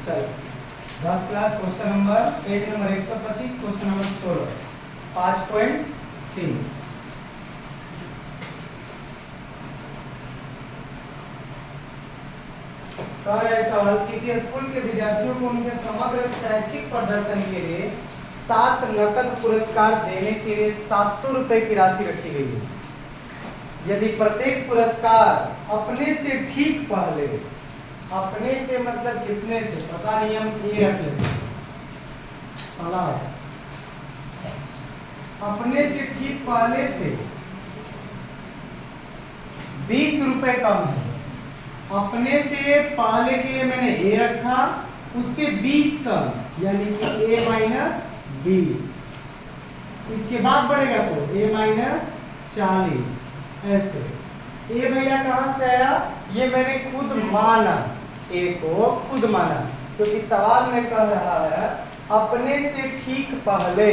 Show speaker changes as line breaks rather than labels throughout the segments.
चलो 10 class question number page number 125 question number 16 5.3। कह रहा है सवाल, किसी स्कूल के विद्यार्थियों को उनके समग्र शैक्षिक प्रदर्शन के लिए 7 नकद पुरस्कार देने के लिए 700 रुपए की राशि रखी गई है। यदि प्रत्येक पुरस्कार अपने से ठीक पहले, अपने से मतलब कितने से पता नहीं, हम ये रख लेते हैं प्लस, अपने से ठीक पहले से 20 रुपए कम है। अपने से पहले के लिए मैंने ए रखा, उससे 20 कम, यानी कि a माइनस 20। इसके बाद बढ़ेगा तो a माइनस 40। ऐसे ए भैया कहां से आया, ये मैंने खुद माना, ए को खुद माना, क्योंकि सवाल में कह रहा है अपने से ठीक पहले,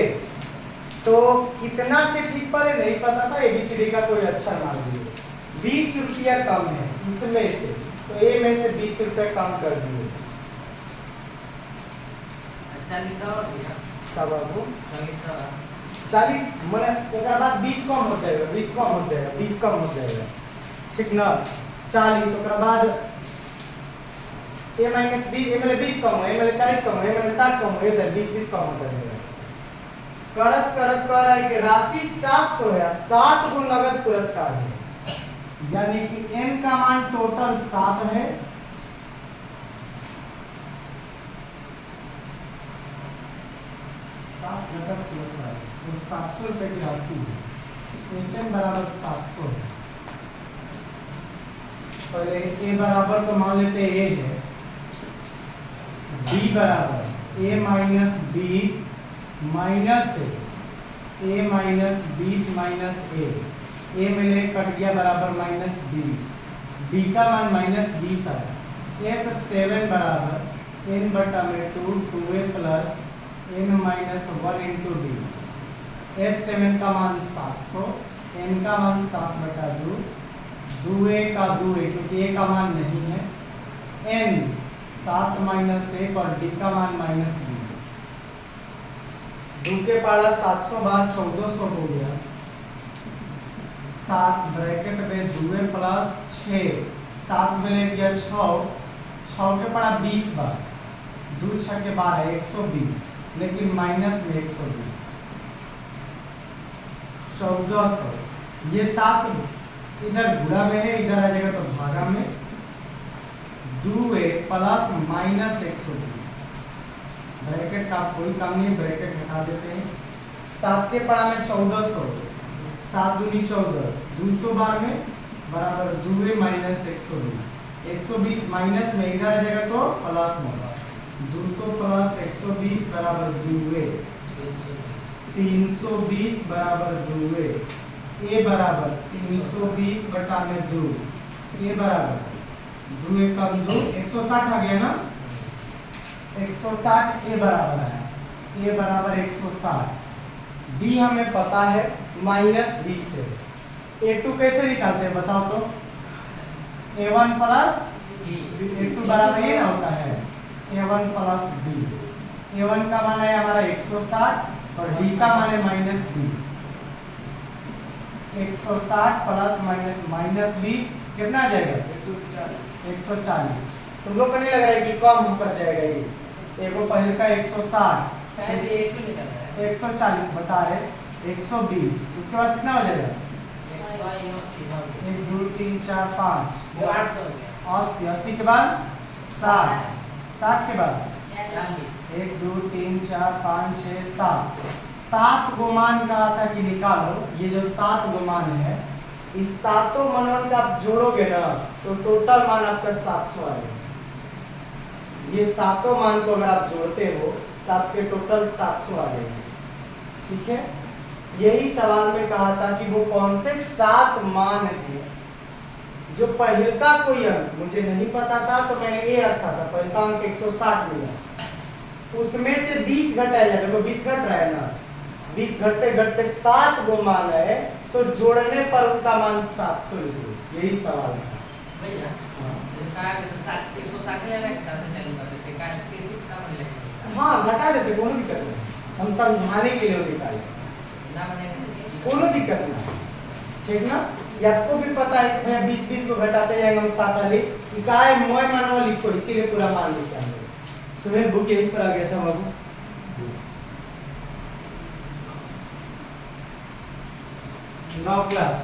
तो कितना से ठीक पहले नहीं पता था, एबीसीडी का कोई अक्षर मान दिए। 20 रुपया कम है इसमें से, तो ए में से 20 रुपये कम कर दिए। 40 मैंने ओकर बाद 20 कम हो जाएगा, 20 कम हो जाएगा, 20 कम हो जाएगा, ठीक ना। 40 ओकर बाद a माइनस 20, ए मैंने 20 कम हो, ए मैंने 40 कम हो, ए मैंने 60 कम हो, इधर 20 कम होता रहेगा। करत करत कह रहा है कि राशि 700 है, 7 को नगद पुरस्कार है, यानी कि n का मान टोटल 7 है। नगद पुरस्कार तो 700 रुपए की राशि है। एसएम बराबर 700 है। पहले ए बराबर तो मान लेते ए है, बी बराबर ए माइनस 20 माइनस ए माइनस 20 माइनस ए में ले कट गया बराबर माइनस 20, डी का मान माइनस 20 आया। एस 7 बराबर n बटा में 2a plus n minus 1 into D. S 7 का मान 700, n का मान 7 बटा 2, 2a का 2a क्योंकि a का मान नहीं है, n 7 माइनस 1 और डी का मान माइनस 20। 2 के पारा 700 बार 1400 हो गया। 7 ब्रैकेट में 2a प्लस 6, 7 में ले गया 6 के पारा 20 बार, 2 6 के 12 120, लेकिन माइनस में 120, 1400। ये 7 इधर गुणा में है, इधर आ जाएगा तो भागा में, 2a प्लस माइनस 120। ब्रैकेट का कोई काम नहीं, ब्रैकेट हटा देते हैं। 7 के पड़ा में 1400, 7 दूनी 14, 200 बार में बराबर 2a माइनस 120, 120 माइनस में इधर आ जाएगा तो प्लस में होगा, 200 प्लस 120 बराबर 2a, 320 बराबर 2a, a बराबर 320 बटा में 2, a बराबर 2 कम 2 160 आ गया ना, 160 a बराबर है, a बराबर 160। d हमें पता है माइनस 20 है। a2 कैसे निकालते हैं बताओ तो, a1 प्लस a2 बराबर ये ना होता है a1 प्लस d। a1 का मान है हमारा 160 और d का मान है माइनस 20। 160 प्लस माइनस 20 कितना आ जाएगा 140। तुम लोग को नहीं लग रहा है कि कम ऊपर जाएगा ये, एगो पहले का 160 140 बता रहे, 120 उसके बाद कितना हो जाएगा 1 2 3 4 5 80, 80 के बाद 60, 60 के बाद 1 2 3 4 5 6 7, 7 गो मान कहा था कि निकालो। ये जो 7 गो मान है, इस सातों मानों का आप जोड़ोगे ना तो टोटल मान आपका 700 आएगा। ये सातों मान को अगर आप जोड़ते हो तो आपके टोटल 700 आ जाएंगे, ठीक है। यही सवाल में कहा था कि वो कौन से 7 मान हैं जो पहलका कोई अंक मुझे नहीं पता था तो मैंने ए रखा था, पहलका अंक 160 मिला, उसमें से 20 घटाया जाए, देखो 20 घट रहा है ना, 20 घटते घटते 7 गो मान है तो जोड़ने पर उनका मान 700 लिखो। यही सवाल था।
भैया
हाँ। हाँ घटा देते, कोनो दिक्कत नहीं, हम समझाने के लिए निकाले, कोनो दिक्कत नहीं, ठीक ना। या आपको भी पता है कि भैया 20-20 को घटाते जाएंगे हम 7 वाली इकाई मोय मानव लिखो, इसीलिए पूरा मान लिखा है। सुहेल बुक यहीं पर आ गया था बाबू। 9 क्लास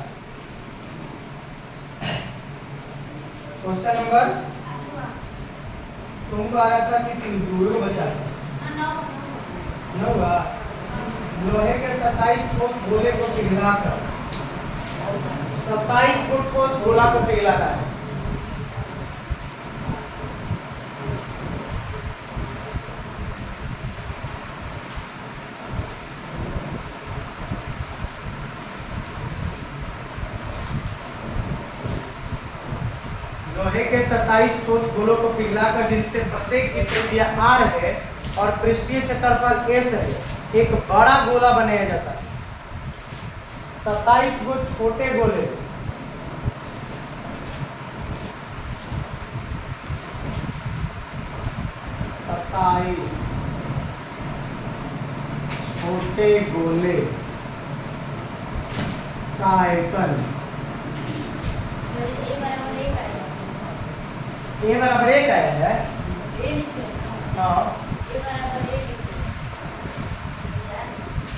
क्वेश्चन नंबर तुमको आ रहा था कि 3 को बचा 9 लोहे के 27 ठोस गोले को पिघलाकर 27 को ठोस गोला को पिघलाना है। लोहे के 27 ठोस गोलों को पिघलाकर जिनसे प्रत्येक की त्रिज्या r है और पृष्ठीय क्षेत्रफल s है, एक बड़ा गोला बनाया जाता है। 27 गो छोटे गोले 27 छोटे गोले का आयतन ए बराबर 1 आया है। हाँ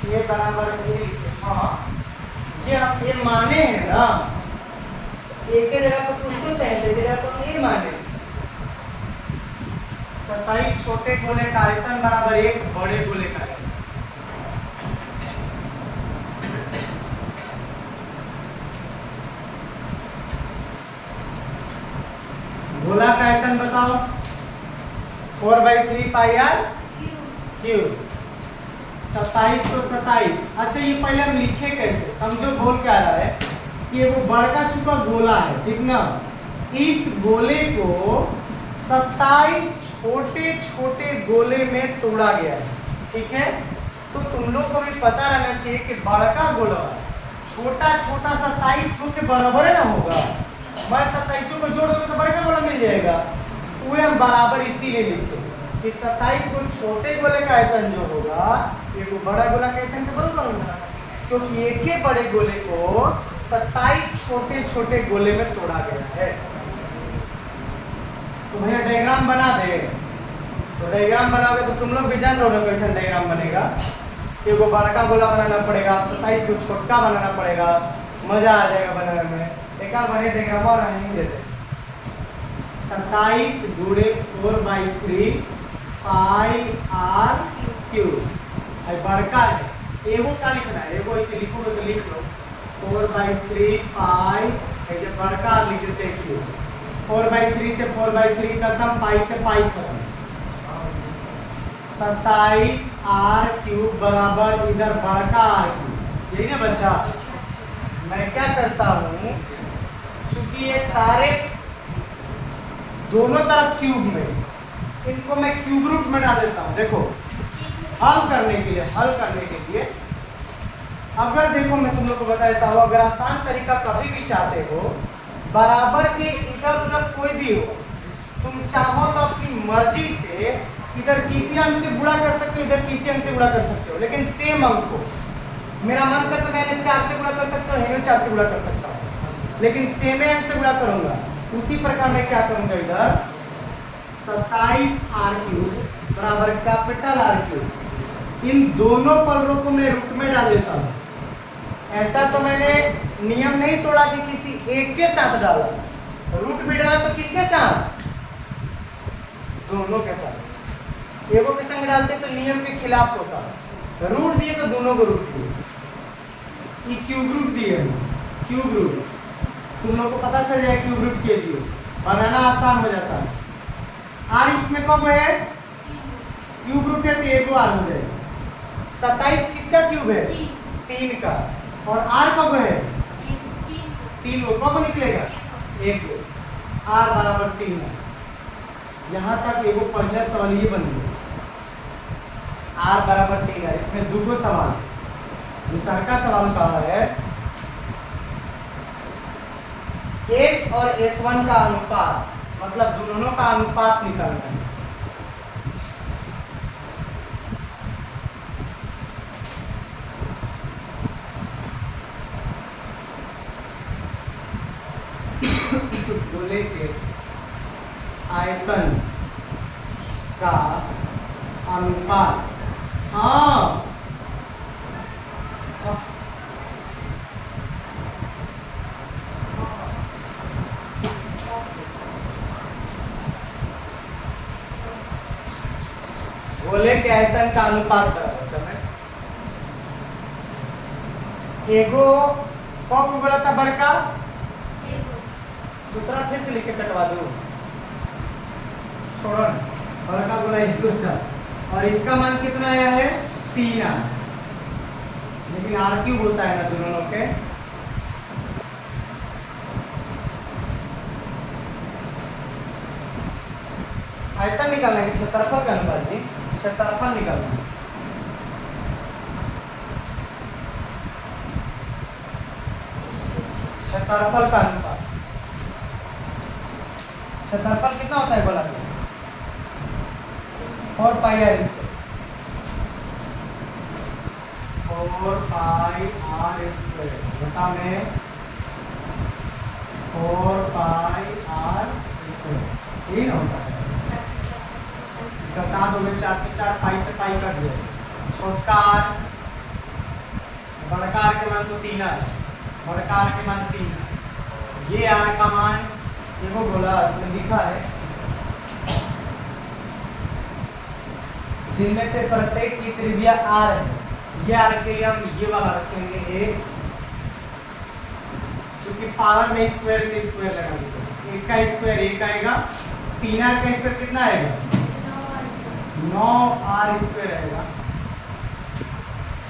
ए बराबर 1। हाँ ये हम ए माने हैं ना, एक के जगह पर कुछ तो चाहिए, एक जगह पर ए माने। 27 छोटे गोले का आयतन बराबर 1 बड़े गोले का आयतन। गोला का आयतन बताओ। 4/3 पाई आर क्यूब। 27 तो 27। अच्छा ये पहले हम लिखे कैसे, समझो बोल क्या रहा है कि वो बड़का चुका गोला है, ठीक ना। इस गोले को 27 छोटे छोटे गोले में तोड़ा गया है, ठीक है। तो तुम लोग को भी पता रहना चाहिए कि बड़का गोला छोटा छोटा 27 को के बराबर है ना होगा। मैं 27 को जोड़ दूंगा तो बड़का गोला मिल जाएगा, वो हम बराबर इसीलिए लिखे कि 27 को छोटे गोले का आयतन जो होगा एक बड़ा गोला का आयतन के बराबर होगा, क्योंकि एक ही बड़े गोले को 27 छोटे छोटे गोले में तोड़ा गया है। तो भैया डायग्राम बना दे, तो डायग्राम बनाओगे तो तुम लोग भी जान रहे हो कैसा डायग्राम बनेगा। एक बड़का गोला बनाना पड़ेगा, 27 को छोटा बनाना पड़ेगा, मजा आ जाएगा बनाने में। एक बार बने डायग्राम और नहीं देते। 27 गुणे 4/3 पाई आर क्यूब। बड़का है एगो का लिखना है, एगो ऐसे लिखोगे तो लिख लो 4/3 पाई, जब बड़का लिख देते क्यूब। 4/3 से 4/3 खत्म, पाई से पाई खत्म। 27 आर क्यूब बराबर इधर बड़का आर क्यूब, यही ना बच्चा। मैं क्या करता हूँ, चूंकि ये सारे दोनों तरफ क्यूब में, इनको मैं क्यूब रूट में डाल देता हूँ। देखो हल करने के लिए अगर देखो मैं तुम लोग को बता देता हूँ, अगर आसान तरीका कभी भी चाहते हो, बराबर के इधर उधर कोई भी हो, तुम चाहो तो अपनी मर्जी से इधर किसी अंक से गुणा कर सकते हो, इधर किसी अंक से गुणा कर सकते हो, लेकिन सेम अंक को। मेरा मन करता मैं 4 से गुणा कर सकता हूँ, 4 से गुणा कर सकता हूँ, लेकिन सेम अंक से गुणा करूंगा। उसी प्रकार मैं क्या करूंगा, इधर 27 आर क्यूब बराबर कैपिटल आर क्यूब, इन दोनों पदों को मैं रूट में डाल देता हूँ। ऐसा तो मैंने नियम नहीं तोड़ा कि किसी एक के साथ डाला, रूट में डाला तो किसके साथ, दोनों के साथ। एगो के संग डालते तो नियम के खिलाफ होता, रूट दिए तो दोनों को रूट दिए। ये क्यूब रूट दिए, क्यूब रूट तुम लोग को पता चल जाए, क्यूब रूट के लिए बनाना आसान हो जाता है। आर इसमें कब है, क्यूब रूट है तो एक आर हो जाएगा। 27 किसका क्यूब है, 3 का, और आर कब है 3 को, कब निकलेगा 1 आर बराबर 3 है। यहाँ तक एगो पहला सवाल ये बन गया, आर बराबर 3 है। इसमें दूगो सवाल, दूसरा का सवाल कहा है S और S1 का अनुपात मतलब दोनों का अनुपात निकालना है। गोले के आयतन का अनुपात, हाँ गोले के आयतन का अनुपात बराबर है। एगो कौन को बोला था बड़का, दूसरा फिर से लिख के कटवा दो, छोड़ो ना, बड़का बोला एगो था और इसका मान कितना आया है 3 आया, लेकिन आर क्यों बोलता है ना दोनों के। आयतन निकालना है, क्षेत्रफल का अनुपात जी, क्षेत्रफल निकालना है। क्षेत्रफल का अनुपात, क्षेत्रफल कितना होता है बोला, 4 pi r square, 4 pi r square बता में 4 पाई आर स्क्वायर, ये ना होता है घटा दो में 4 से 4 पाई से पाई कट गया, छोटका आर बड़का आर के मान तो 3 आर, बड़का आर के मान 3 आर, ये आर का मान देखो बोला इसमें लिखा है, जिनमें से प्रत्येक की त्रिज्या आर है, ये आर के लिए हम ये वाला रखेंगे 1, क्योंकि पावर में स्क्वायर के स्क्वायर लगा देंगे, 1 का स्क्वायर 1 आएगा, 3 आर का स्क्वायर कितना आएगा 9 आर स्क्वायर आएगा।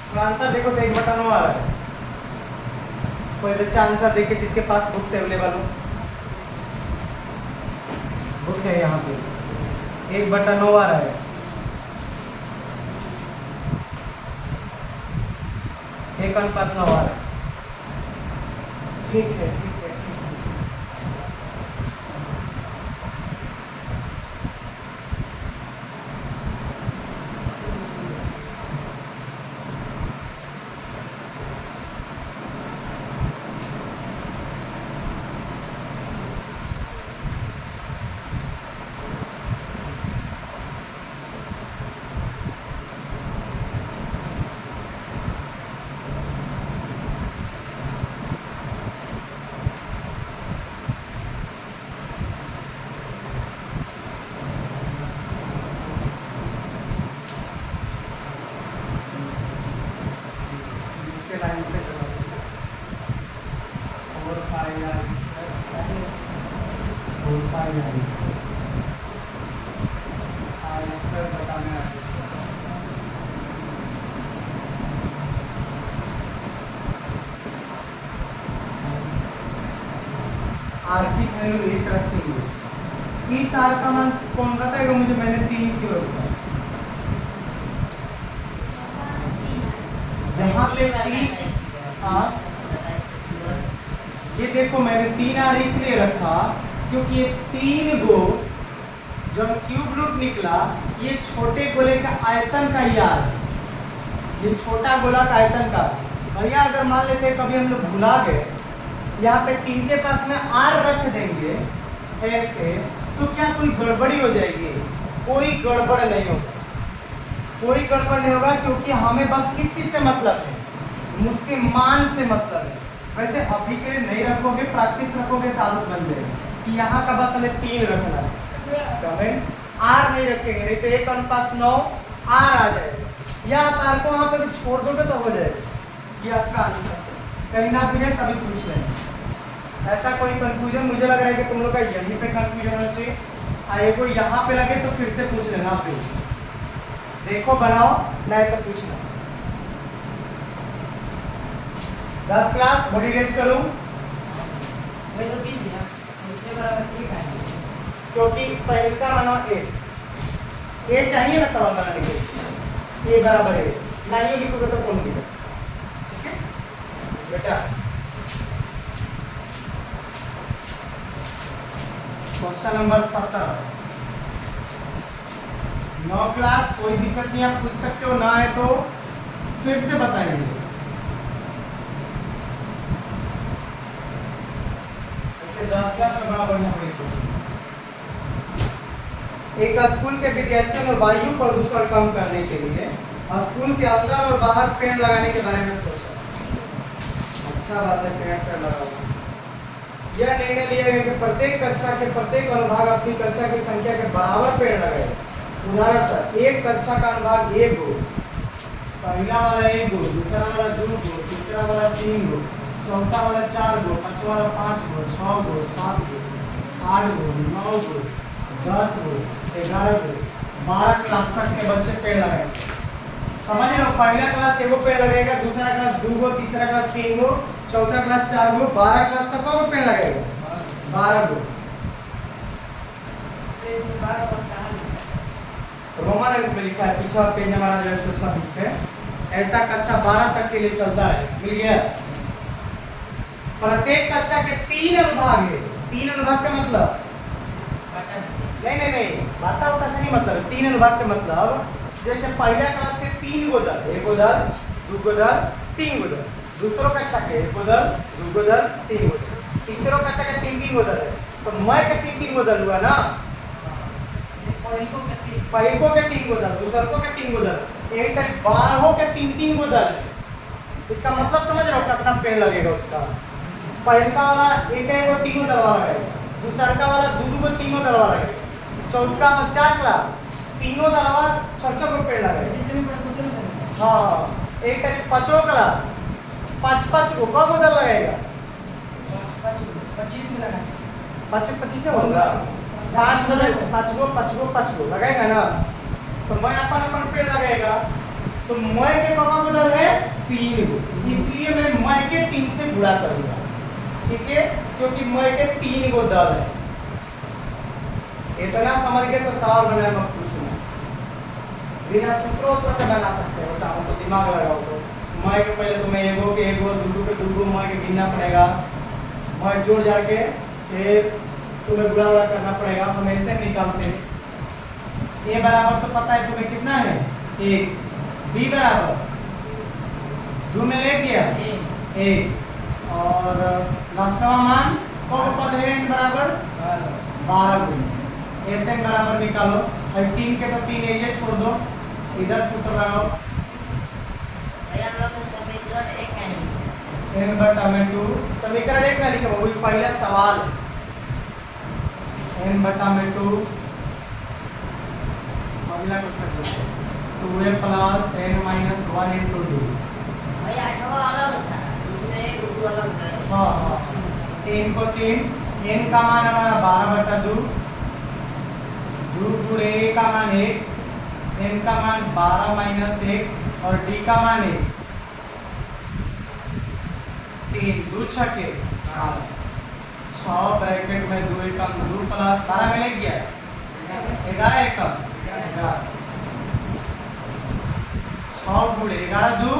तो आंसर देखो तो 1/9 आ रहा है। कोई बच्चा आंसर देखे जिसके पास बुक्स अवेलेबल हो, बुक है यहाँ पे, 1/9 आ रहा है। एक अनुपात 9 आ रहा है। ठीक है ठीक है। लाइन से चला 4 pi r square, 4 pi r square बताने आर की वैल्यू 1 रखेंगे। इस आर का मान कौन बताएगा मुझे, मैंने 3 क्यों रखा, यहाँ पे 3, हाँ ये देखो मैंने 3 आर इसलिए रखा क्योंकि ये 3 गो जब क्यूब रूट निकला, ये छोटे गोले का आयतन का ही आर, ये छोटा गोला का आयतन का। भैया अगर मान लेते कभी हम लोग भुला गए, यहाँ पे 3 के पास में आर रख देंगे ऐसे, तो क्या कोई गड़बड़ी हो जाएगी? कोई गड़बड़ नहीं होगा, कोई गड़बड़ नहीं होगा, क्योंकि हमें बस किस चीज से मतलब है, उसके मान से मतलब है। वैसे अभी के लिए नहीं रखोगे, प्रैक्टिस रखोगे तो आदत बन जाएगी कि यहाँ का बस हमें 3 रखना है, कमेंट आर नहीं रखेंगे, नहीं तो 1:9 आर आ जाएगा, या आप आर को वहाँ पे भी छोड़ दोगे तो हो जाएगा। ये आपका आंसर है, कहीं ना भी है तभी पूछ लेना। ऐसा कोई कंफ्यूजन मुझे लग रहा है कि तुम लोग का यहीं पे कंफ्यूजन होना चाहिए, आए को यहाँ पे लगे तो फिर से पूछ लेना, फिर देखो बनाओ नहीं तो पूछना। 10 क्लास बॉडी रेंज करूं क्योंकि पहले का मानो ए चाहिए ना सवाल बनाने के लिए, ए बराबर है, नहीं लिखोगे तो कौन लिखेगा? ठीक है बेटा, क्वेश्चन नंबर 17। 9 क्लास, कोई दिक्कत नहीं, आप पूछ सकते हो, ना है तो फिर से बताएंगे। ऐसे 10 क्लास में बड़ा बढ़िया पड़ेगा। एक स्कूल के विद्यार्थियों ने वायु प्रदूषण कम करने के लिए स्कूल के अंदर और बाहर पेड़ लगाने के बारे में सोचा। अच्छा बात है, पेड़ से लगाओ। यह निर्णय लिया गया कि प्रत्येक कक्षा के प्रत्येक अनुभाग अपनी कक्षा की संख्या के बराबर पेड़ लगाए। उदाहरण, एक कक्षा का अनुभाग 1 गो, पहला वाला 1 गो, दूसरा वाला 2 गो, तीसरा वाला 3 गो, चौथा वाला 4 गो, पांचवा वाला 5 गो, 6 गो, 7 गो, 8 गो, 9 गो, 10 गो, 11 गो, 12 क्लास तक के बच्चे पेड़ लगाएंगे। समझ लो, पहला क्लास 1 गो पेड़ लगेगा, दूसरा क्लास 2 गो, तीसरा क्लास 3 गो, चौथा क्लास 4 गो, 12 क्लास तक को पेड़ लगेगा 12 गो। रोमन अंक में लिखा है, पीछा पेज हमारा 126 पे। ऐसा कक्षा 12 तक के लिए चलता है। मिल गया। प्रत्येक कक्षा के 3 अनुभाग है। 3 अनुभाग का मतलब नहीं, बाता उता से नहीं मतलब। 3 अनुभाग का मतलब जैसे पहला क्लास के 3 गो दल, 1 गो दल, 2 गो दल, 3 गो दल, दूसरों कक्षा के 1 गो दल, 2 गो दल, 3 गो दल, तीसरों कक्षा के 3 गो दल है, तो मैं के 3 गो दल हुआ ना। पहिलको के 3 गो दल, दूसरको के 3 गो दल, यही तरह 12 के 3 गो दल है। इसका मतलब समझ रहे हो कितना पेड़ लगेगा उसका। पहलका वाला एक गो 3 गो दल वाला लगेगा, दूसरका वाला 2 गो 3 गो दल वाला लगेगा, चौथा 4 क्लास, तीनों दलवा 6 गो पेड़ लगेगा। हाँ, एक करीब 5 क्लास 5 गो कब दल लगेगा? 25 में लगा 25 से होगा 5 गो लगेगा ना। तो मैं अपन पेड़ लगेगा, तो मैं के कब बदल है 3 गो, इसलिए मैं के 3 से गुणा करूंगा। ठीक है, क्योंकि मैं के 3 गो दल है। इतना समझ गए तो सवाल बनाए मत पूछना। बिना सूत्रों के बना सकते हो, चाहो तो दिमाग लगाओ। तो मैं के पहले तुम्हें 1 गो के 1 गो, 2 गो के 2 गो मैं के गिनना पड़ेगा। मैं जोड़ जाड़ के फिर तुम्हें गुणा वुणा करना पड़ेगा। हम ऐसे निकालते हैं। ए बराबर तो पता है तुम्हें कितना है 1, बी बराबर 2 में ले गया 1, और लास्टवा मान कौन पद है n बराबर 12 गुण। ऐसे बराबर निकालो। 3 के तो 3 है, ये छोड़ दो, इधर सूत्र लगाओ। n बटा में 2 समीकरण 1 ना लिखो, वो पहला सवाल n बटा में 2। अगला question 2a plus n minus 1 into 2। हाँ, 3 को 3, n का मान हमारा 12/2, 2 गुणे a का मान 1, n का मान 12 माइनस 1 और d का मान 1। 3 2 छके 6 ब्रैकेट में 2 एकम 2 प्लस 12 में लग गया 11 एकम 11, 6 गुणे 11 2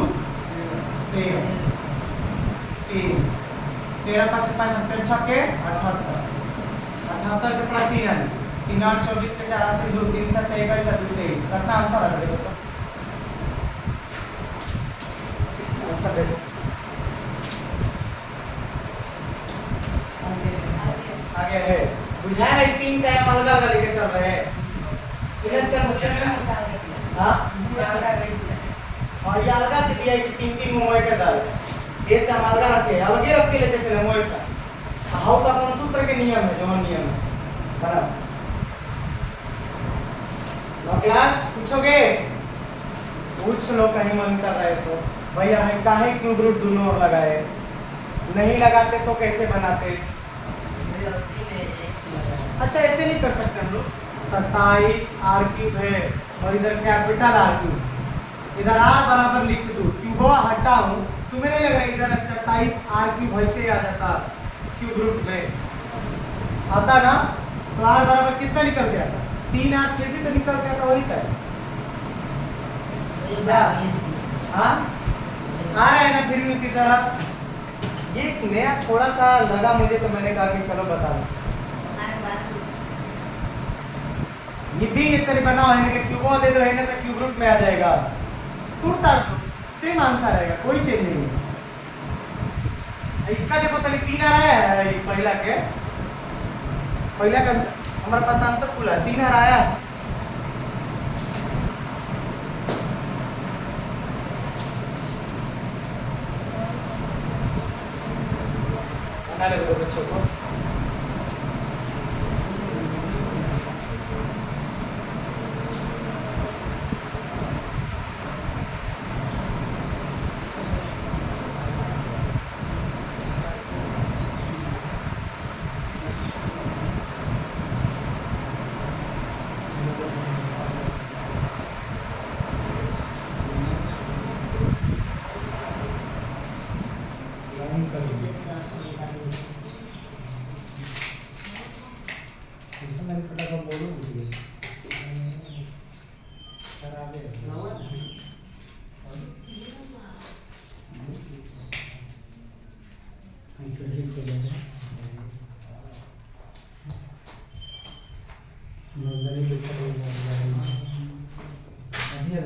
13, 13 5 5 छके 78, 78 के पड़ा 3 है, 3 8 24 के 4 से 2 3 7 21 7 23। कितना आंसर आ गया तो आंसर देखो। आगे है बुझाया नहीं, 3 टाइम अलग अलग लेके चल रहे हैं। इधर का क्वेश्चन हां और ये अलग से दिया है कि 3 मोबाइल का दाल है, ये से हम अलग रखे अलग ही रख के लेके चले मोबाइल का। हाउ का कौन सूत्र के नियम है, जो नियम है बराबर। नो क्लास पूछोगे, पूछ लो कहीं मन कर रहे तो। भैया है काहे क्यूब रूट दोनों ओर लगाए, नहीं लगाते तो कैसे बनाते? अच्छा ऐसे नहीं कर सकते हम लोग। 27 r³ है और इधर कैपिटल R³, इधर r बराबर लिख दो, क्यूबवा हटाऊं, तुम्हें नहीं लग रहा इधर 27 r³ वैसे आ जाता क्यूब रूट में आता ना, तो r बराबर कितना निकल गया था 3 r फिर भी तो निकल गया था, वही था। हाँ आ रहा है ना फिर भी उसी तरह। ये नया थोड़ा सा लगा मुझे, तो मैंने कहा कि चलो बता दो। ये भी ये तेरे बनाओ है कि क्यूबो दे दो है ना तो क्यूब रूट में आ जाएगा टूटता सेम आंसर आएगा कोई चेंज नहीं है। इसका देखो तभी 3 आ रहा है पहला का हमारे पास आंसर खुला 3 आ रहा है। बना ले बच्चों को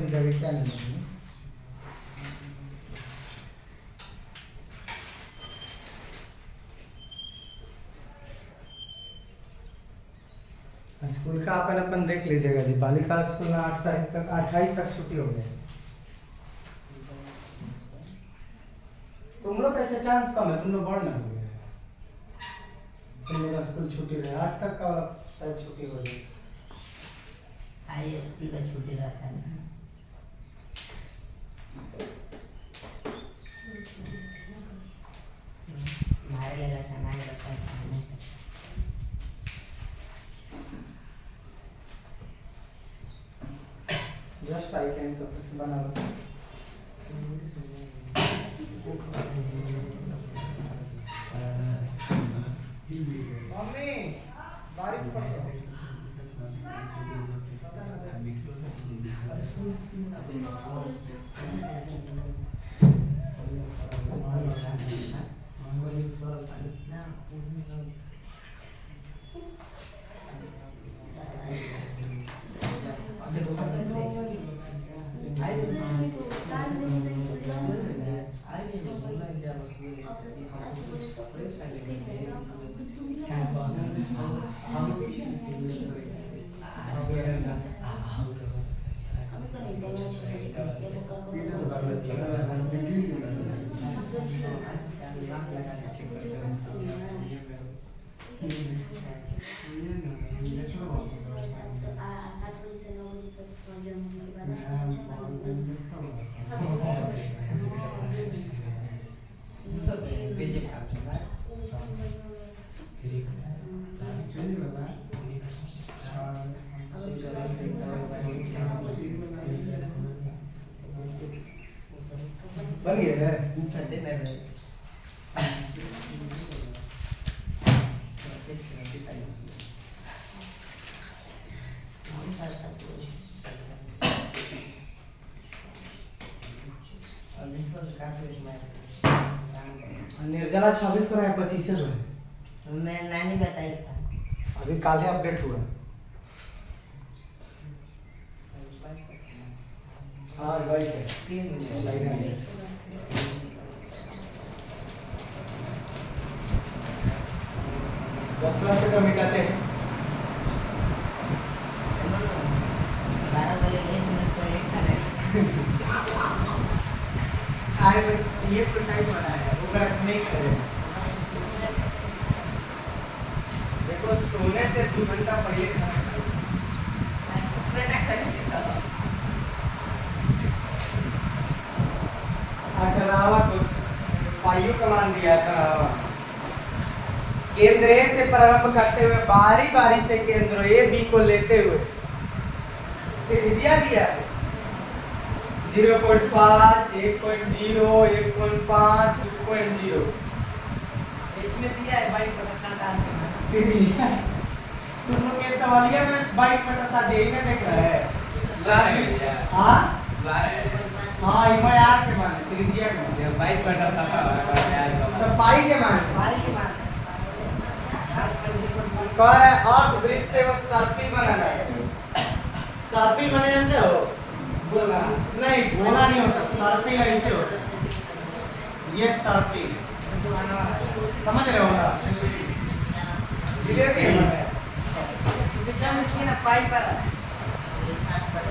अभी क्या नहीं स्कूल का अपन देख लीजिएगा जी। बालिका स्कूल में 8 तारीख तक 28 तक छुट्टी हो गई। तुम लोग कैसे चांस कम है, तुम लोग बढ़ ना हुए। तुम लोग स्कूल छुट्टी रहे 8 तक का शायद छुट्टी हो गई।
आइए स्कूल का छुट्टी रहता है ना। हमारे लगा सामान रखा है।
जस्ट आई कैन तो कुछ बना लो। मम्मी बारिश पड़ रही है। बन गया है निर्जला 26 को है 25 से है।
मैं नानी बताई था
अभी कल ही अपडेट हुआ। हाँ भाई से
3 मिनट
लाइन है 10 क्लास से कम मिटाते हैं
12 बजे 1 मिनट तो एक साल है।
आए ये कोई टाइम बना है वो करेक्ट नहीं करेगा। देखो सोने से 2 घंटा पहले खाना खाओ। अठारहवां क्वेश्चन पाइयों कमान दिया था। केंद्र ए से प्रारंभ करते हुए बारी बारी से केंद्र ए बी को लेते हुए त्रिज्या दिया है 0.5 1.0 1.5 2.0
इसमें दिया है 22/7
त्रिज्या तुम लोग के सवालिया में 22/7 यही में देख रहा है। हाँ हाँ इमय आर के माने त्रिज्या के
22/7
तो पाई के माने
भारी की बात है।
कह रहा है अर्थ वृत्त से वो सर्पिल बनाना है। सर्पिल माने जानते हो?
बोला
नहीं, गोला नहीं होता, सर्पिल ऐसे होता है। ये सर्पिल समझ रहे हो ना? जिलेबी है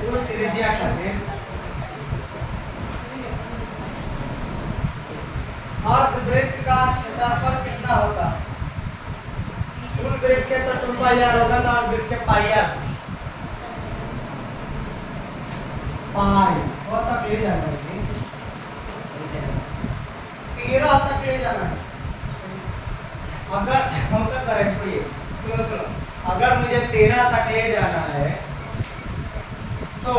वो त्रिज्या कहते हैं। अर्धवृत्त का क्षेत्रफल कितना होगा? मूल वृत्त के तो 2 पाई r होगा, तो अर्धवृत्त के पाई r पाई और तक ले जाना है, 13 तक ले जाना है। अगर हम क्या करें, छोड़िए, सुनो सुनो, अगर मुझे 13 तक ले जाना है तो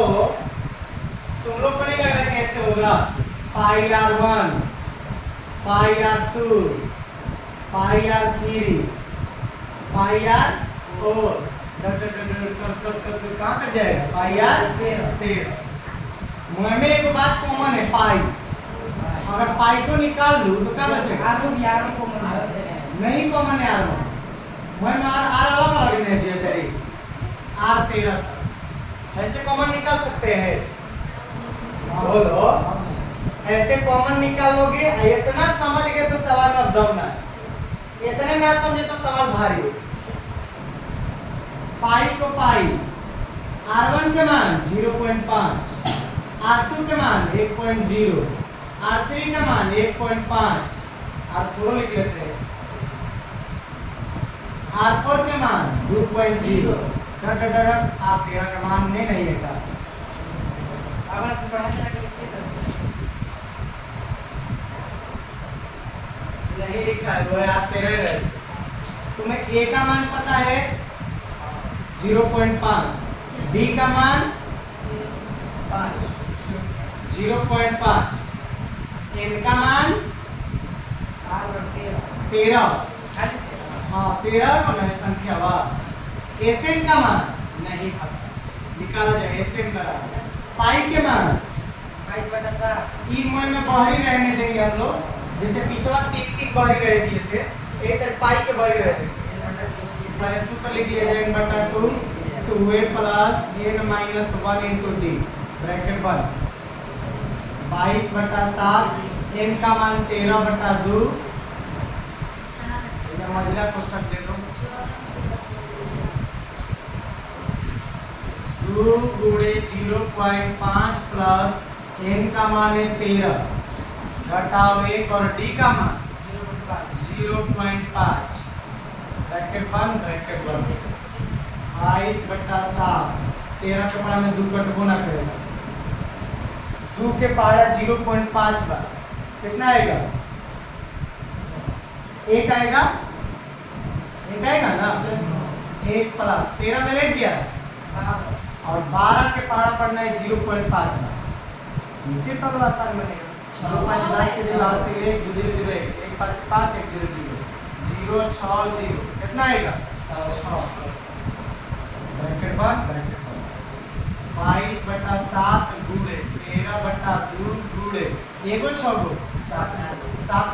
तुम लोग को नहीं लग रहा कैसे होगा? पाई r1 पाई r2 पाई r3 पाई r4 कहाँ तक जाएगा? पाई r13। मुँह में एक बात कॉमन है, पाई। अगर पाई को निकाल लूँ तो क्या बचेगा? नहीं कॉमन है r1। मुँह में r अलग अलग नहीं चाहिए तेरी r13। ऐसे कॉमन निकाल सकते हैं? बोलो, ऐसे कॉमन निकालोगे। इतना समझ गए तो सवाल में अब दम ना है, इतने ना समझे तो सवाल भारी है। पाई को पाई, r1 के मान 0.5, r2 के मान 1.0, r3 के मान 1.5, r4 लिख लेते हैं, r4 के मान 2.0, r13 का मान नहीं है का नहीं लिखा है, वो r13। तुम्हें a का मान पता है 0.5, d का मान 0.5, n का मान 13। हाँ 13 को नहीं संख्या वा। Sn का मान नहीं पता, निकाला जाए Sn करा। पाई के मान ई मोय में बाहरी रहने देंगे हम लोग, जैसे पिछवा 3 बाहरी रह दिए थे, एक पाई के बाहरी रहते पहले सूत्र लिख लिया जाए n/2 2a plus n minus 1 into D bracket 1 22/7 n का मान 13/2। इधर मझला कोष्ठक दे दो, 2 गुणे 0.5 प्लस n का मान है 13 घटाओ 1 और d का मान 0.5 ब्रैकेट 1 ब्रैकेट 1 22/7 13 के पढ़ा में 2 कटबो ना करेगा, 2 के पहाड़ा 0.5 बार कितना आएगा? 1 आएगा, 1 आएगा ना, 1 प्लस 13 में ले गया और 12 के पहाड़ा पढ़ना है 0.5 बार, नीचे तो आसान बनेगा। 5 10 के लिए 1 0 0 1 5 5 1 0 0 0 6 0 कितना आएगा? 6 ब्रैकेट 1 ब्रैकेट 22/7 गुणे 13/2 गुणे एगो 6 गो 7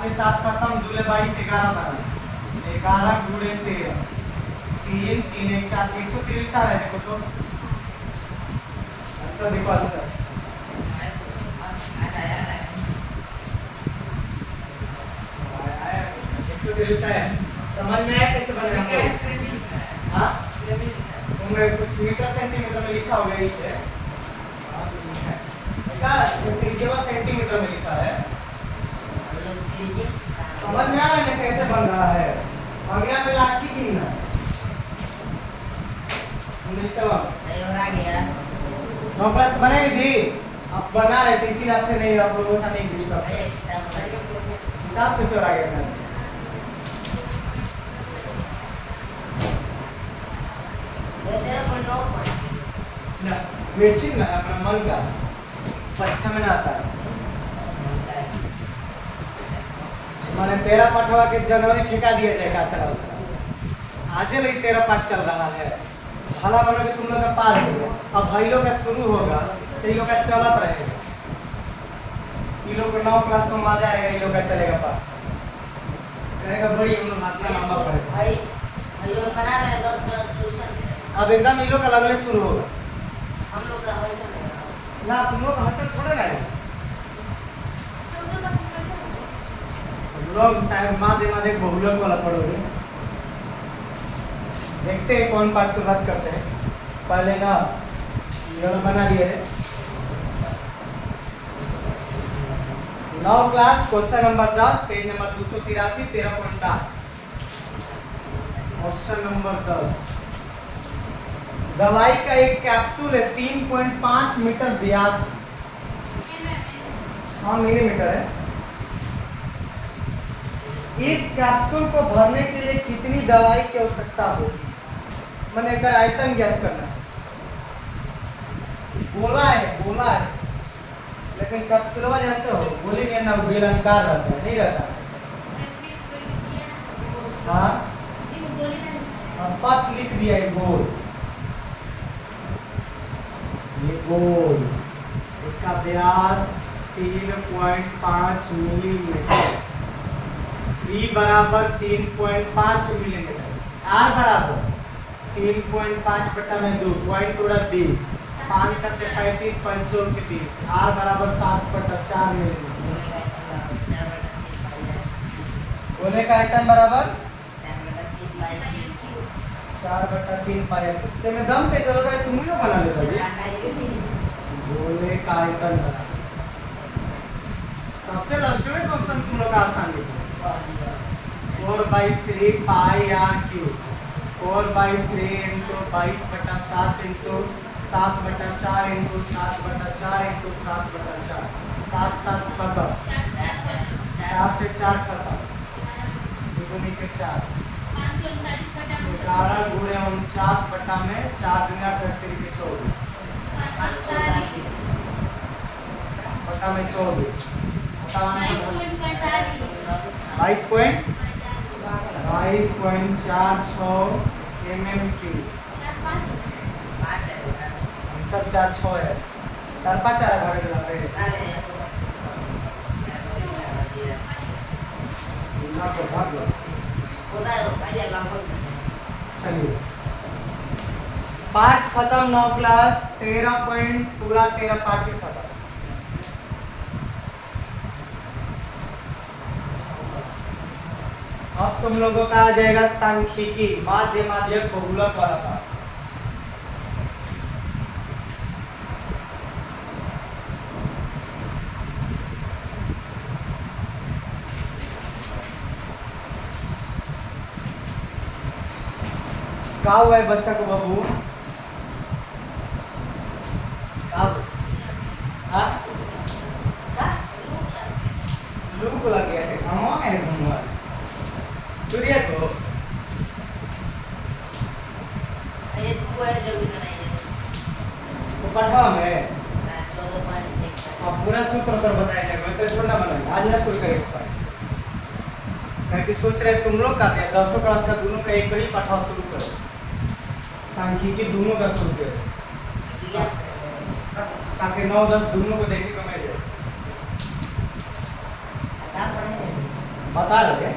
में 7 खत्म, 2 ले 22 11 बना 11 गुणे 13 3 3 1 4 123 आ रहा है। देखो तो आंसर देखो, आंसर 123 है। समझ में आया कैसे बनेगा? हाँ मैं कुछ मीटर सेंटीमीटर में लिखा होगा इसे, ऐसा त्रिज्या सेंटीमीटर में लिखा है। समझ में आ रहा है कैसे बन रहा है? अगला पे लाठी गिनना 9 क्लास बनाई थी, अब बना रहे थे इसी रात से नहीं, आप लोगों का नहीं डिस्टर्ब। किताब कैसे आ गया था? वेचिंग ना अपना मन का अच्छा में ना आता है। मैंने 13 पाठवा के जनवरी ठेका दिया जाएगा, चला आज ही 13 पाठ चल रहा है, भला बना के तुम लोग का पार हो गया। अब भाई लोग का शुरू होगा तो ये लोग का चलत रहेगा, ये लोग को 9 क्लास में मजा आएगा, ये लोग का चलेगा पार कहेगा बड़ी हम लोग हाथ में लंबा पड़ेगा।
भाई लोग बना रहे हैं 10 क्लास ट्यूशन,
अब एकदम ये लोग का लगने शुरू होगा।
हम लोग का
ना तुम लोग हंसल थोड़े ना है। लोग शायद माध्यमिक बहुलक वाला पढ़ोगे। देखते हैं कौन पार्ट शुरुआत करते हैं। पहले ना ये वाला बना लिए है। 9 class question number 10 page number 283 13.7 question number 10। दवाई का एक कैप्सूल है 3.5 मीटर व्यास। हाँ मिलीमीटर है। इस कैप्सूल को भरने के लिए कितनी दवाई की आवश्यकता होगी? मैंने एक आयतन ज्ञात करना है। गोला है लेकिन कैप्सूलवा जानते हो गोली के ना बेलनाकार रहता है, नहीं रहता। हाँ स्पष्ट लिख दिया है गोल। ये गोल, इसका व्यास 3.5 मिलीमीटर। ई बराबर 3.5 मिलीमीटर। आर बराबर 3.5 बटा में 2 पॉइंट 20 5 7 35 पंचों के 30। आर बराबर 7/4 मिलीमीटर। गोले का आयतन बराबर 4/3 पाई। तो मैं दम पे करोगे तुम ही लोग बना लेते हो। गोले का आयतन बराबर सबसे लास्ट में क्वेश्चन तुम लोग का आसान है। 4/3 pi r cube 4/3 into 22/7 into 7/4 into 7/4 into 7/4 7 7 खत्म 4 से 4 खत्म दुगुनी के 4 11 गुणे 49 बटा में 4 दुनिया करते के 24 बटा में 24 22.46 mm3 सब 4 6 है 4 5 आ रहा है चलिए पाठ खत्म 9 क्लास 13 पॉइंट पूरा 13 पाठ ही खत्म। अब तुम लोगों का आ जाएगा सांख्यिकी माध्यमिक बहुलक वाला पाठ। क्या हुआ है बच्चा को बाबू? लू को लग गया है घुमा है घुमा सूर्य को
ये तू है जल्दी बनाइए
तो पढ़ा में
14.1
अब पूरा सूत्र तो बताया जाएगा तो छोड़ना बनाएगा आज ना शुरू करेंगे क्योंकि सोच रहे तुम लोग का क्या 10 क्लास का दोनों का एक ही पाठा शुरू करो सांख्यिकी दोनों का शुरू करो ताकि 9 10 दोनों को देखे को मिल जाए। बता रहे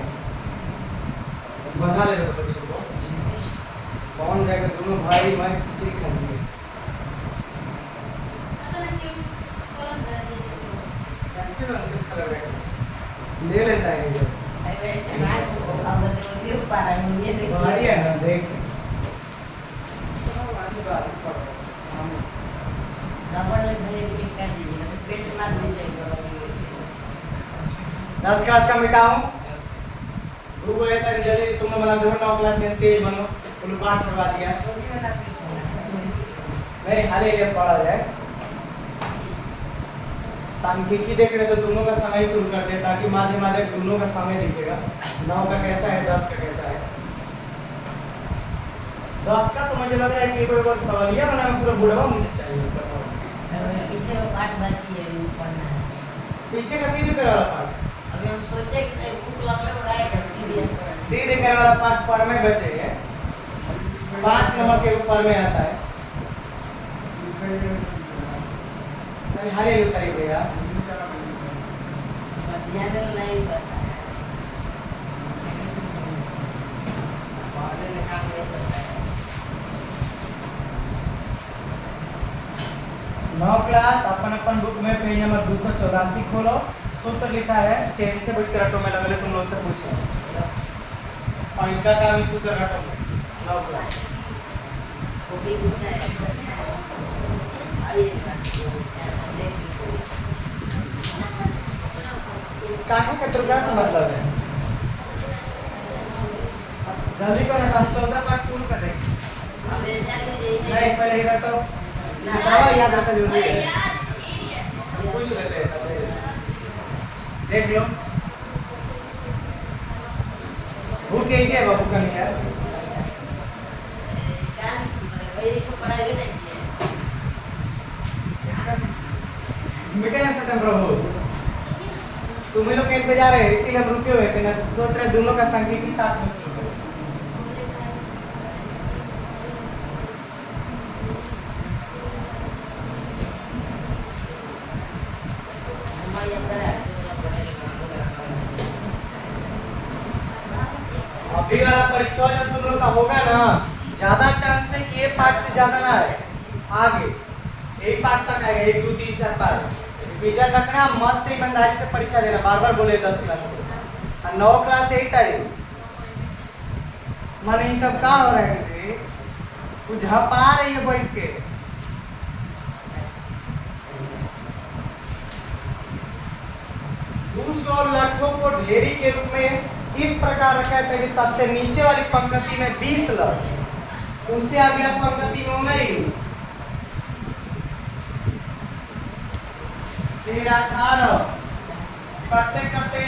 बता ले रहे बच्चों को कौन जाएगा दोनों भाई मैं चिचिरी खाएंगे ले लेता है ये भारी है ना देख 10 क्लास का मिटाऊं ग्रुप है तक जल्दी तुमने बना दो 9 क्लास में तेज बनो तुम पाठ करवा दिया नहीं हाले ये पढ़ा जाए। सांख्यिकी देख रहे तो दोनों का समय शुरू करते हैं ताकि माध्यमिक दोनों का समय दिखेगा 9 का कैसा है 10 का कैसा है। 10 का तो मुझे लग रहा है कि कोई सवालिया बना पूरा बुढ़वा मुझे चाहिए
पीछे वो पाठ बाकी है वो पढ़ना है
पीछे का सीधे करे वाला पाठ
अभी हम सोचे कि भूख लगने को आएगा
सीधे करे वाला पाठ पर में बचेगा 5 नंबर के ऊपर में आता है हरे उतरी भैया
ध्यान नहीं करता है पढ़ने लिखा नहीं करता है
9 क्लास अपन अपन बुक में पेज नंबर 284 खोलो। सूत्र लिखा है, चेन से बैठ कर रटो में लगले तुम लोग से पूछे और इनका काम इस सूत्र रटो में 9 क्लास।
वो भी पूछना है। आइए
काहे का दुर्गा से मतलब है। जल्दी करो ना, 14 पार्ट शुरू कर देंगे।
हमें चलिए
नहीं पहले ही रटो, दवा याद रखना जरूरी है। पूछ लेते हैं, देख लो भूख कीजिए बाबू का नहीं है। मिटे सत्यम प्रभु, तुम्हें लोग का इंतजार है, इसीलिए हम रुके हुए थे ना, सोच रहे दोनों का सांख्यिकी साथ में शुरू करें। अभी वाला परीक्षा जब तुम लोग का होगा ना, ज्यादा चांस है कि ये पार्ट से ज्यादा ना है, आगे एक पार्ट तक आएगा, 1 2 3 4 पार्ट विजय तक ना मस्त से ईमानदारी से परीक्षा देना, बार बार बोले 10 क्लास को और 9 क्लास 1 तारीख माने ये सब का हो रहा है दीदी, कुछ झपा रही है बैठ के। दूसरों लट्ठों को ढेरी के रूप में इस प्रकार रखा है कि सबसे नीचे वाली पंक्ति में 20 लट, उससे अगला पंक्ति में 19, फिर 18 करते करते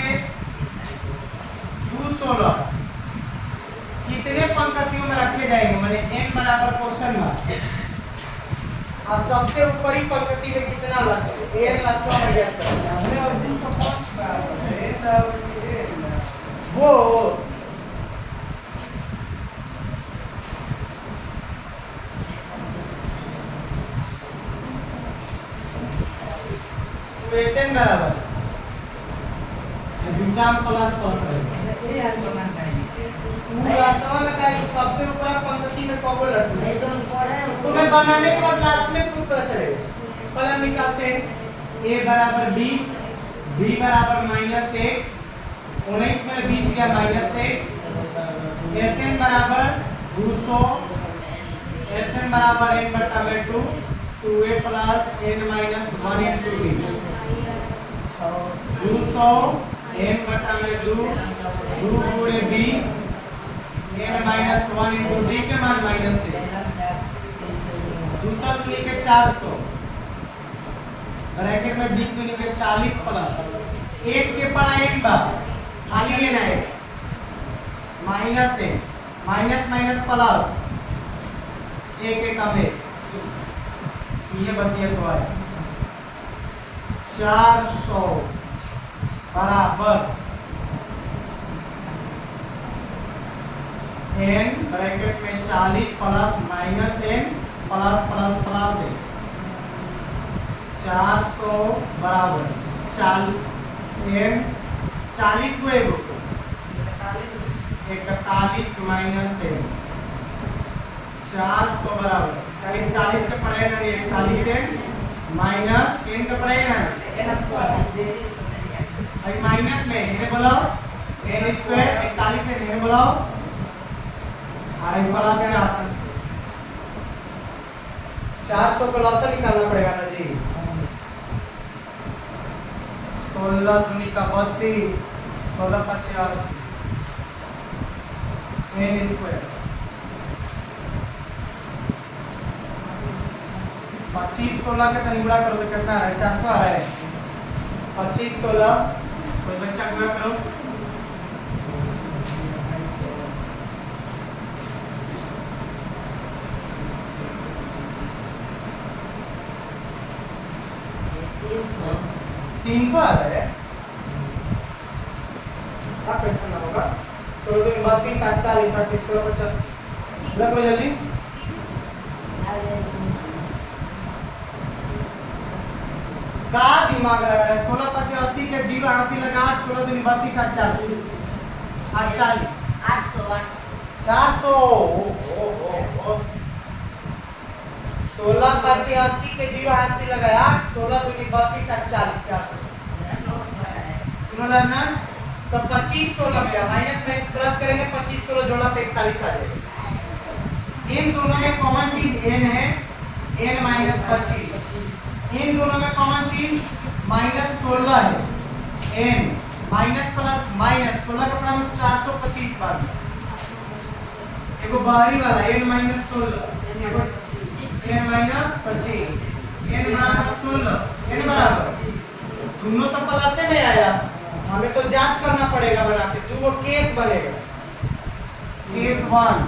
200 लट कितने पंक्तियों में रखे जाएंगे, माने n बराबर क्वेश्चन मार्क और सबसे ऊपरी पंक्ति में कितना लट है, n लास्ट में ज्ञात करें वो पेशेंट बराबर विचार प्लस सबसे ऊपर पंक्ति में कौन लट तुम्हें बनाने के बाद लास्ट में तुम पता चलेगा। पहले निकालते हैं, a बराबर 20, b बराबर -1, 19 में 20 गया -1, Sn बराबर 200, Sn बराबर n/2, 2a plus n minus 1 into d, 200 n/2, 2 गुणे 20, n माइनस 1 into d के मान -1, 200 दूनी के 400, ब्रैकेट में 20 दूनी के 40 प्लस 1 के पड़ा n बार खाली n है minus n minus minus plus 1 के कम 1, ये बतिया तो है 400 बराबर n ब्रैकेट में 40 plus minus n plus plus plus 400 बराबर 40 को 41 माइनस n 400 बराबर 40 के पढ़ाई ना 41 n माइनस n का पढ़ाई ना भाई माइनस में इन्हें बोलो n स्क्वायर 41 है इन्हें बोलो और एक प्लस 400 को लॉस निकालना पड़ेगा ना जी। 16 दूनी का 32, 16 का 86 n स्क्वायर 25 16 का तन गुणा करो तो कितना आ रहा है, 400 आ रहा है। 25 16 कोई बच्चा गुणा करो, तीन सौ आ रहा है। क्या क्वेश्चन ना होगा, 16 32 8 40 38 16 50 लगो जल्दी। का दिमाग लगा रहा है, 16 85 के 0 80 लगा 8 16 दूनी 32 8 40 840 400 16 पाँच 80 के 0 80 लगाए 8 16 दूनी 32 40 400 सुनो लर्नर्स तो 25 16 मिला माइनस में प्लस करेंगे 25 16 जोड़ा तो 41 आ जाएगा। इन दोनों में कॉमन चीज n है n माइनस 25 इन दोनों में कॉमन चीज माइनस 16 है n माइनस प्लस माइनस 16 का प्रमाण 425 बार एगो बाहरी वाला n minus 16 n minus 25 n बराबर 16 n बराबर दोनों सब प्लस में आया हमें तो जांच करना पड़ेगा बनाते तो वो केस बनेगा केस 1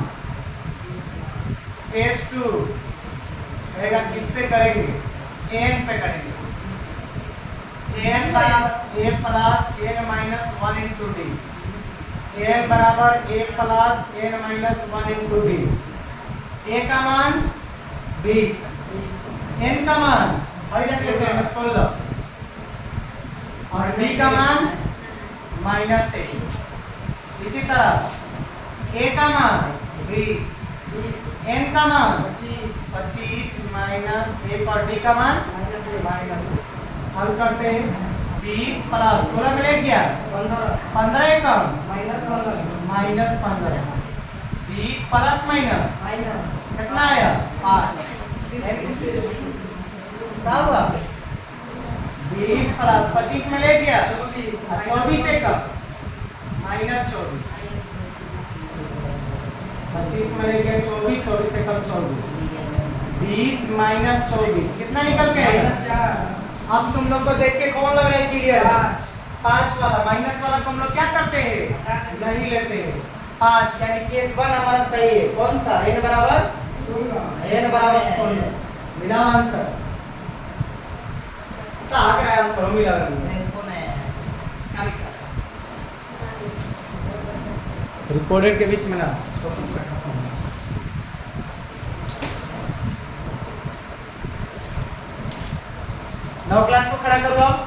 केस 2 रहेगा किस पे करेंगे n पे करेंगे n बराबर a plus n minus 1 into D n बराबर a plus n minus 1 into D a का मान 20 n का मान भाई रख लेते हैं 16 और d का मान माइनस 1 इसी तरह a का मान 20 n का मान 25 माइनस 1 और d का मान माइनस हल करते हैं 20 प्लस 16 मिले क्या 15 कम माइनस 15 20 प्लस माइनस कितना आया 5 क्या हुआ 20 प्लस 25 में ले गया 24 से कम माइनस 24 25 में ले गया 24 24 से कम 24 20 माइनस 24 कितना निकल के आएगा अब तुम लोग को देख के कौन लग रहा है क्लियर 5 वाला माइनस वाला तुम लोग क्या करते हैं नहीं लेते हैं 5 यानी केस 1 हमारा सही है कौन सा n बराबर 16 मिला आंसर कहाँ का आंसर मिला रिकॉर्डेड के बीच में ना नौ क्लास को खड़ा करो आप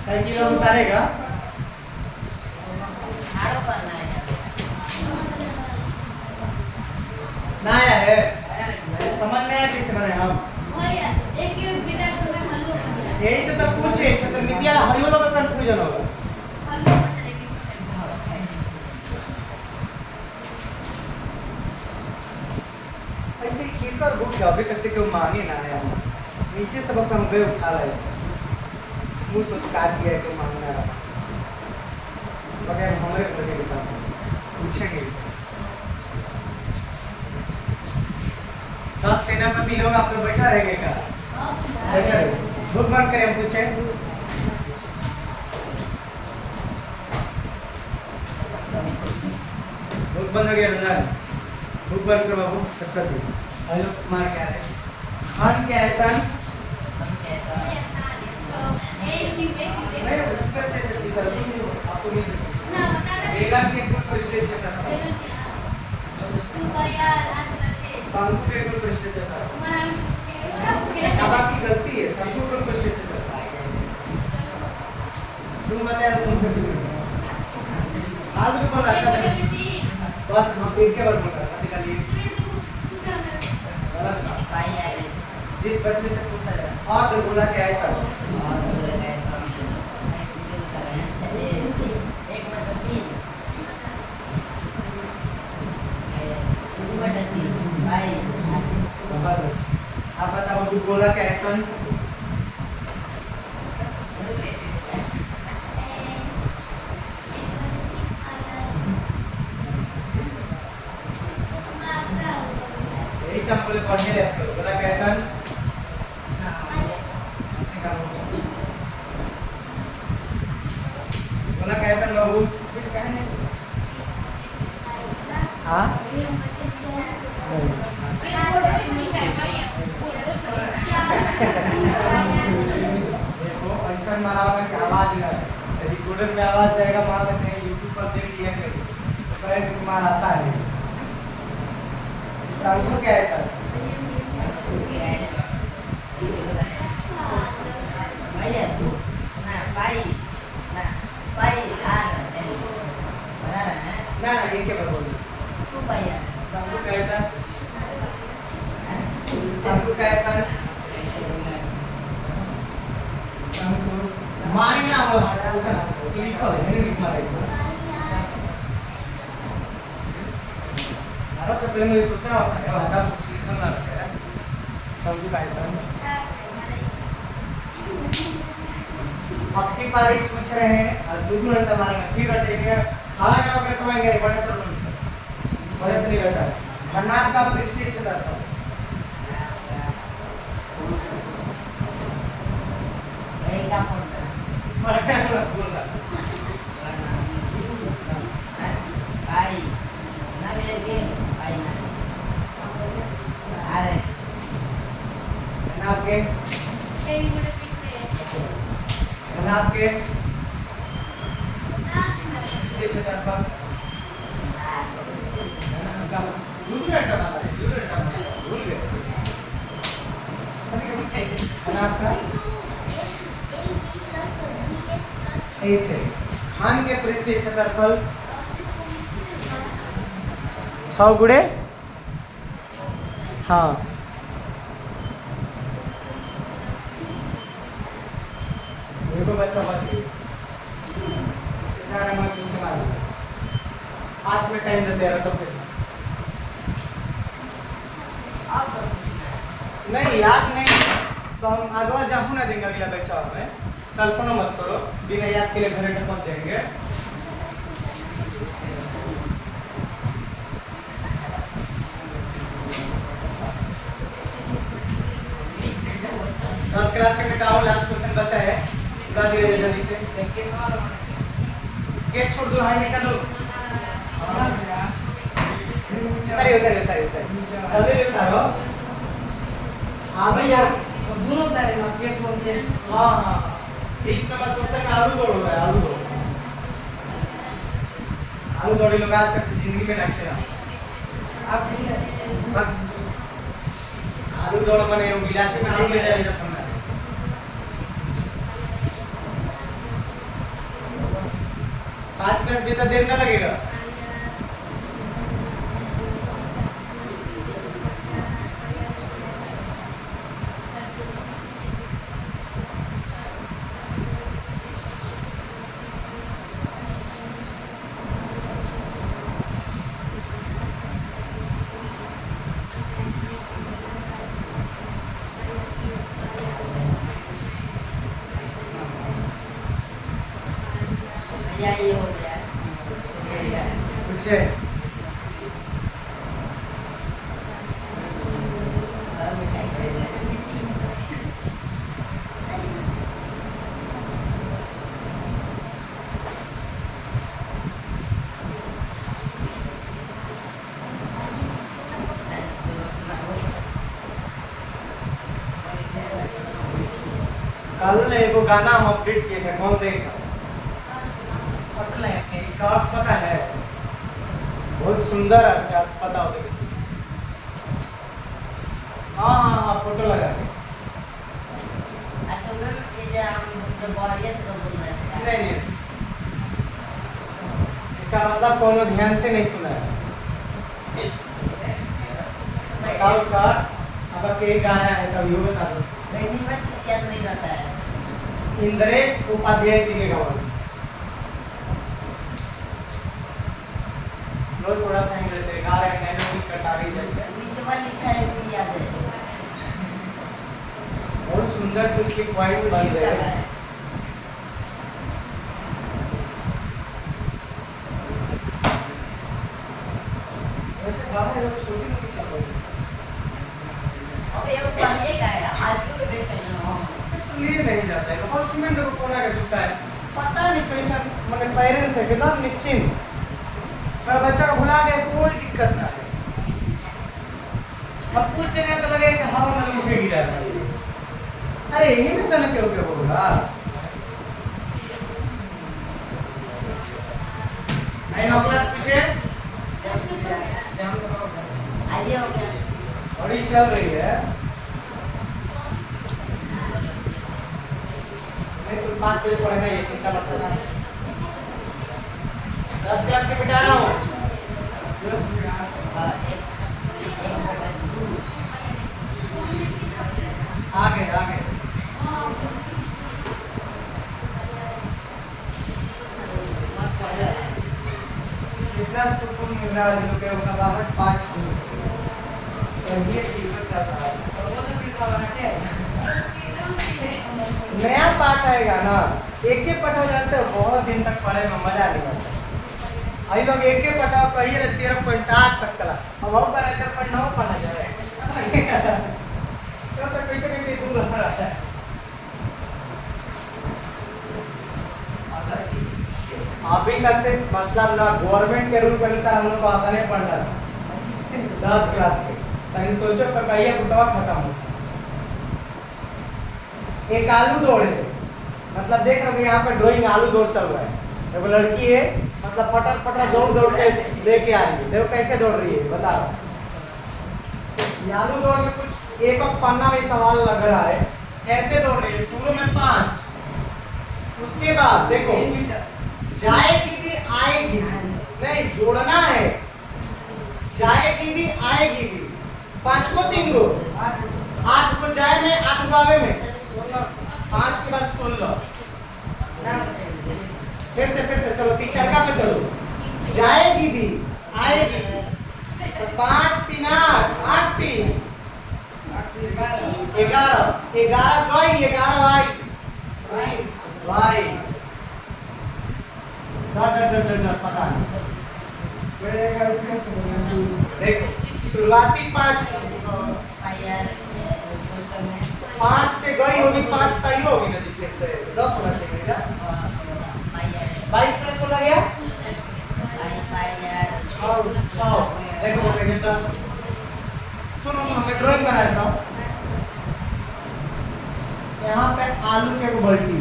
कई किलो उतारेगा ना आया है समझ में आया कैसे बनाए हम यही से तब पूछे छत्र मितिया हयो लोग कंफ्यूजन होगा ऐसे केकर भूख अभी कैसे क्यों माने ना है नीचे से बस हम गए उठा रहे मुंह से काट दिया क्यों मांगना रहा बगैर हमारे सके बता पूछेंगे तब सेनापति लोग आप लोग बैठा रहेंगे क्या बैठा रहे भूख बंद करें हम पूछे भूख बंद हो गया ना भूख बंद करो बाबू सरस्वती हेलो कुमार क्या है खान क्या है तन नहीं उसका अच्छे से टीचर आप तो नहीं सकते मेरा के कुल प्रश्न क्षेत्र संगु के कुल प्रश्न क्षेत्र अब आपकी गलती है संगु कुल प्रश्न क्षेत्र तुम बताया तुमसे पूछो आज भी बोला था बस हम एक के बार बोला था निकालिए गलत था जिस बच्चे से पूछा जाए और तो बोला क्या है तब आप बताओ तू बोला क्या है तब यही सब बोले पढ़ने रहते हो बोला क्या है तब बोला क्या है तब बाबू हाँ देखो ऐसा मारा होगा कि आवाज ना रिकॉर्डर में आवाज जाएगा मान लेते हैं यूट्यूब पर देख लिया करें कुमार आता है संगु क्या है ना ये क्या बोल संगु क्या है शंकु का आयतन शंकु मारी ना वो उसे ना लिखो मैंने लिख मारा है अरे सब पहले मुझे सोचना होता है आधा कुछ लिखना रहता है शंकु का आयतन आपकी पारी पूछ रहे हैं और दूसरे मिनट हमारे में फिर रटेंगे खाना क्या करके कमाएंगे बड़े से नहीं रटा खन्नाट का पृष्ठीय क्षेत्रफल
नहीं का बोल रहा भाई ना मेरे के भाई ना अरे
खन्नाट के खन्नाट के पृष्ठीय क्षेत्रफल दूसरे रटा भूल गए खन्नाट का एच है खान के पृष्ठीय क्षेत्रफल 6 गुणे हाँ देखो बच्चा बच गई 5 मिनट टाइम देते हैं तो फिर नहीं याद नहीं तो हम अगवा जाहू ना देंगे अगला बच्चा में कल्पना मत करो बिना याद के लिए घरे पहुंच जाएंगे दस क्लास के मिटाओ लास्ट क्वेश्चन बचा है बता दिए जल्दी से केस छोड़ दो हाई मिटा दो उतारिए जल्दी उतारो हाँ भैया
दोनों उतारे ना केस बोलते हैं
हाँ हाँ 20 नंबर क्वेश्चन में आलू दौड़ है आलू दौड़ी लोग आज तक जिंदगी में रखते रहा
आप नहीं है
आलू दौड़ बने गिलासी में आलू ले जाए 5 मिनट भी तो देर ना लगेगा
ये हो गया
कुछ है कल एगो गाना हम अपडेट किए थे कौन देखा इसका अर्थ पता है बहुत सुंदर अर्थ है पता हो तो किसी हाँ हाँ हाँ फोटो लगा के
अच्छा मैम ये जो हम जो बोलिए तो बोल रहे थे
नहीं इसका मतलब कोनो ध्यान से नहीं सुना है बताओ उसका अब के गाना है कभी वो बता दो
नहीं बच्चे याद नहीं रहता है
इंद्रेश उपाध्याय जी के गाना लोग थोड़ा सा इंग्लिश से गा रहे हैं नैनो की कटारी जैसे
नीचे वाला लिखा है वो याद है
बहुत सुंदर से उसके पॉइंट्स बन रहे हैं वैसे बाहर लोग छोटी मोटी चल रही है
अब ये पढ़िए का है आज को देख रहे हैं
तो लिए नहीं जाता है फर्स्ट में देखो कोना का छुट्टा है पता नहीं कैसा मतलब पेरेंट्स है एकदम निश्चिंत पर बच्चा को भुला गया कोई दिक्कत ना है अब कुछ देर में तो लगे कि हवा में मुझे गिरा है अरे यही में सन क्यों होगा नहीं क्लास पूछे
आइए हो गया
बड़ी चल रही है नहीं तुम 5 बजे पढ़ेगा ये चिंता मत करना 10 क्लास के बिठा रहा हूँ
एक
ना लोग के उनका बाहर 5 ये चीज चल रहा है।
वो तो फिर बनाते हैं
नया पाठ आएगा ना, एक एक पढ़ा जाते हो बहुत दिन तक पढ़े में मजा नहीं आता। अभी लोग एक एक पढ़ा कहिए 13.8 तक चला, अब हम पर 9 पढ़ा जाए तो कैसे कैसे दूर हो रहा है। अभी तक से मतलब ना गवर्नमेंट के रूल के अनुसार हम लोग को आता नहीं पढ़ना था 10 क्लास के, ताकि सोचो तो कहिए बुटवा खत्म हो। एक आलू दौड़ है, मतलब देख रहे हो यहाँ पे ड्राइंग आलू दौड़ चल रहा है। देखो लड़की है, मतलब पटर पटर दौड़ दौड़ के लेके आ रही है। देखो कैसे दौड़ रही है बताओ। ये आलू दौड़ में कुछ एक पन्ना में सवाल लग रहा है, कैसे दौड़ रही है। शुरू में 5, उसके बाद देखो जाएगी भी आएगी भी, नहीं जोड़ना है, जाएगी भी आएगी भी। 5 को 3 गो, 8 को जाए में 8 को आवे में, 5 के बाद 16। फिर से चलो तीसरा पे चलो, जाएगी भी आएगी भी। तो 5 3 8, 8 3 11, 11 गई, 11 आई वाई डट पता नहीं। देखो शुरुआती 5 पे गई होगी, 5 तय होगी ना जी, से 10 होना चाहिए ना। 22 प्लस 16 गया 6। देखो देखो 10। सुनो मैं ड्राइंग बना देता हूँ। यहाँ पे आलू के एक बाल्टी,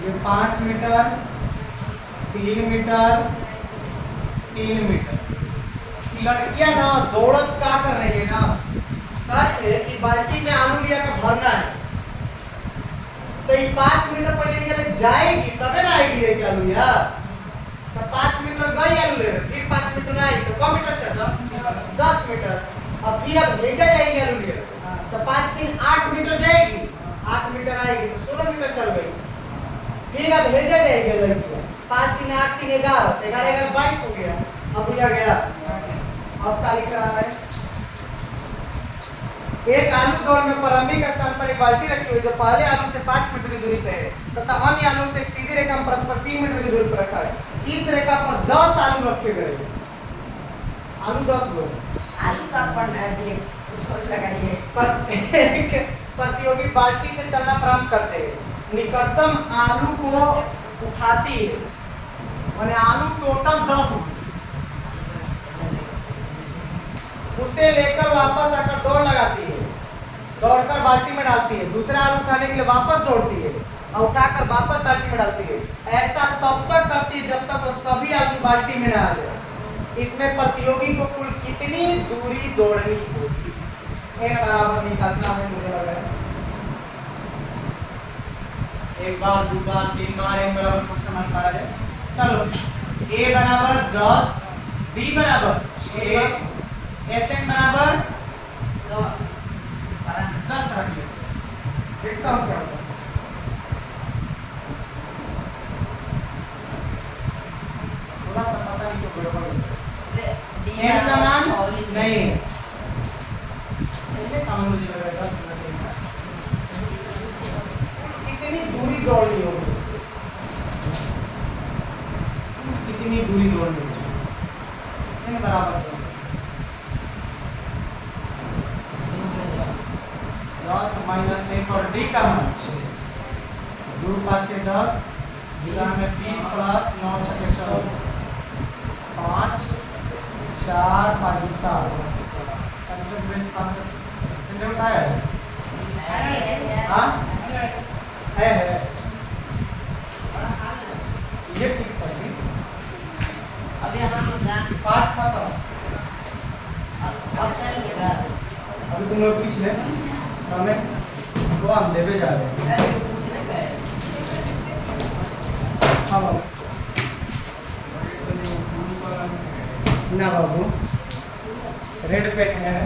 ये 5 मीटर 3 मीटर 3 मीटर। लड़कियां ना दौड़त क्या कर रही है ना, सच है कि बाल्टी में आलू लिया के भरना है। तो ये 5 मीटर पहले ये जाएगी तबे ना आएगी लेके आलू यार। तो 5 मीटर गई आलू ले, फिर 5 मीटर आई तो कम मीटर चल 10 मीटर। अब फिर अब भेजा जाएगी आलू ले, तो 5 3 8 मीटर जाएगी, 8 मीटर आएगी तो 16 मीटर चल गई। फिर अब भेजा जाएगी लड़की, 5 3 8 3 11, 11 11 22 हो गया। अब बुझा गया। अब क्या लिख रहा है, एक आलू दौड़ में प्रारंभिक स्थान पर एक बाल्टी रखी हुई जो पहले आलू से 5 मीटर की दूरी पे है तथा अन्य आलू से एक सीधी रेखा में परस्पर 3 मीटर की दूरी पर रखा है। इस रेखा पर 10 आलू रखे गए हैं। आलू 10 गो।
आलू का पन्ना दिए कुछ लगाइए।
प्रतियोगी बाल्टी से चलना प्रारंभ करते हैं, निकटतम आलू को उठाती है, माने आलू टोटल 10 उसे लेकर वापस आकर दौड़ लगाती है, दौड़कर बाल्टी में डालती है, दूसरा आलू उठाने के लिए वापस दौड़ती है और उठाकर वापस बाल्टी में डालती है। ऐसा तब तक करती है जब तक वो सभी आलू बाल्टी में न आ जाए। इसमें प्रतियोगी को कुल कितनी दूरी दौड़नी होगी, n बराबर निकालना है। मुझे लग रहा है 1 बार 2 बार 3 बार n बराबर कुछ समान करा जाए। चलो a बराबर 10, b बराबर 6, Sn बराबर 10 रख ले। देखता हूँ क्या होता है। थोड़ा सा पता नहीं तो गड़बड़ n का मान नहीं है, पहले काम मुझे लग रहा है 10 होना चाहिए। कितनी दूरी दौड़नी होगी, कितनी दूरी दौड़नी होगी, n बराबर 10 माइनस 1 और d का मान 6, 2 5 6 10, 20 प्लस 9 6 14, 5 4 5 7, 25 5 कितने उठाया है? हाँ है ये ठीक था जी।
अभी हम लोग
पाठ खत्म।
अब करेंगे।
अभी तुम लोग पीछे हमें तो हम देवे जा रहे हैं। हाँ बाबू ना बाबू रेड पेट है।